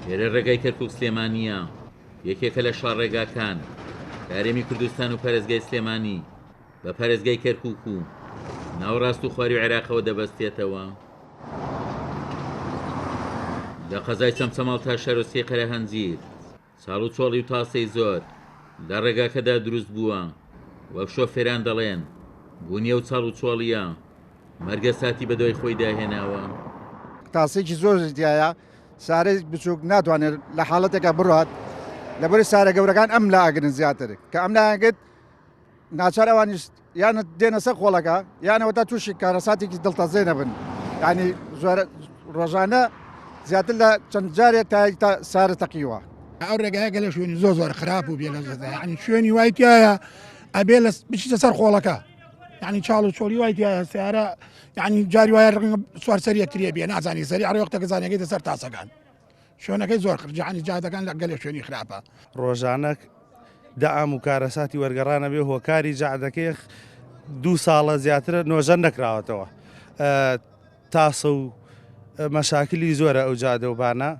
ئێرە ڕێگای کەرکووک سلێمانیە، یەکێکە لە 4 ڕێگاکان هەرێمی کوردستان و پەرستگای سلێمانی بە پەرستگای کەرکووک و ناوەڕاست و خواری و عێراقەوە دەبەستێتەوە. لە قەزای چەمچەماڵ تا شەرۆستی قەرە هەنجیر ساڵ و چۆڵی و تاسەی زۆر لە ڕێگاکەدا دروست بووە، وەک شۆفێران دەڵێن بوونیە و چاڵ و چۆڵیە مەرگە ساتی بەدوای خۆی داهێناوە. تاسێکی زۆر دیایە سارەی بچووک ناتوانێت لە حاڵەتێکە بڕات لەبەر سارە گەورەکان ئەم لا ئەگرن زیاتر کە ئەم لاگت ناچار ئەوانیش یانە دێنە سەر خۆڵەکە یانەوە تا تووشی کارەساتێکی دڵتەزێ نەبن، ینی ڕۆژانە زیاتر لە چەند جارێک تا سارە تەقیوە. ئەو ڕێگایە گەلە شوێنی زۆر خراپ و بێ لەزەتە، ینی شوێنی وای تایە ئەبێ لە بچیتە سەر خۆڵەکە، ینی چاڵ و چۆڵی وای تایە سیارە، ینی جاری وایە ڕەنگە سوار سەری یەکتریە بێ نازانی سەری ئەڕێوەختەکە زانێگەیتە سەر تاسەکان شوێنەکەی زۆر ینی جادەکان لە گەلێ شوێنی خراپە. ڕۆژانە دەعام و کارەساتی وەرگەڕانە بێ هۆکاری جادەکەی 2 ساڵە زیاترە نۆژە نەکراوەتەوە. تاسە و مەشاکلی زۆرە ئەو جادەوبانە،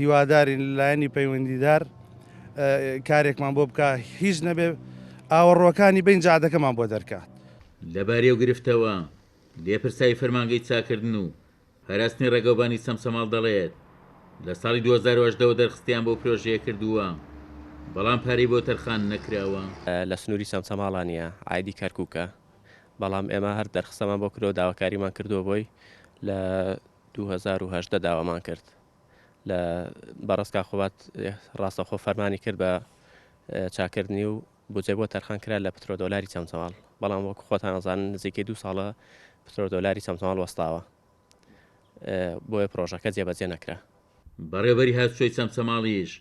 هیوادارین لایەنی پەیوەندیدار کارێکمان بۆ بکە هیچ نەبێ ئاوەڕۆکانی بین جادەکەمان بۆ دەرکات. لەبارەی و گرفتەوە لێپرسایی فەرمانگەی چاکردن و هەراستنی ڕێگەوبانی سەمسەماڵ دەڵێت لە ساڵی 2010 دەرخستیان بۆ پرۆژەیە کردووە، بەڵام پارەی بۆ تەرخان نەکراوە. لە سنووری سەمسەماڵانیە ئایدی کەرکووکە، بەڵام ئێمە هەر دەرخستەمان بۆ کردەوە داواکاریمان کردووە بۆی لە 2010 داوامان کرد لە بەڕستکا خۆبات ڕاستەخۆ فەرمانی کرد بە چاکردنی و بودجێ بۆ تەرخان کرا لە پترۆ دۆلاری چەمچەماڵ، بەڵام وەکو خۆتان ئەزانن نزیکەی 2 ساڵە پترۆ دۆلاری چەمچەماڵ وەستاوە بۆیە پرۆژەکە جێبەجێ نەکرا. بەڕێوەبەری هاتوچۆی چەمچەماڵیش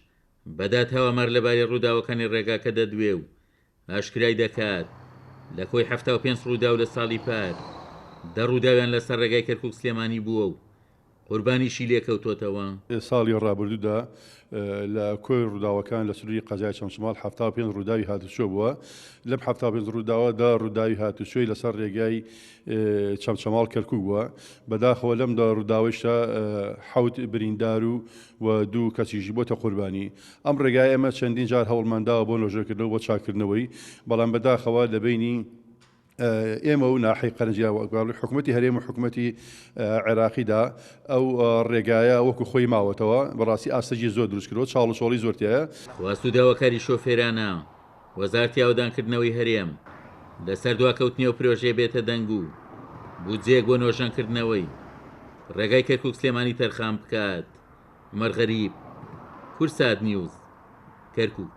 بەدات هەوامەر لەبارەی ڕووداوەکانی ڕێگاکە دەدوێ و ئاشکرای دەکات لە کۆی 75 ڕوودا و لە ساڵی پار 10 ڕووداویان لەسەر ڕێگای کەرکووک سلێمانی بووە و قوربانیشی لێکەوتوتەوە. ساڵی ڕابردوودا لە کۆی ڕووداوەکان لە سنووری قەزای چەمچەماڵ 75 ڕووداوی هاتوچۆ بووە، لەم 75 ڕووداوەدا ڕووداوی هاتوچۆی لەسەر ڕێگای چەمچەماڵ کەرکووک بووە، بەداخەوە لەمدا ڕووداویشتا 7 بریندار و 2 کەسیژی بۆتە قوربانی. ئەم ڕێگای ئێمە چەندین جار هەوڵمانداوە بۆ لۆژەکردنەوە بۆ چاکردنەوەی، بەڵام بەداخەوە لە بینی ئێمە و ناحی قەرنجیا حکوومەتی هەرێم و حکوومەتی عێراقیدا ئەو ڕێگایە وەکو خۆی ماوەتەوە بەڕاستی ئاستەجی زۆر دروستکردەوە، چاڵ و چۆڵی زۆرتەیە. خواست و داواکاری شۆفێرانە وەزارەتی ئاودانکردنەوەی هەرێم لەسەر دواکەوتنی و پرۆژەیە بێتە دەنگ و بودجەیەک بۆ نۆژەنکردنەوەی ڕێگای کەرکووک سلێمانی تەرخان بکات. عومەر غەریب، کورسات نیوز، کەرکووک.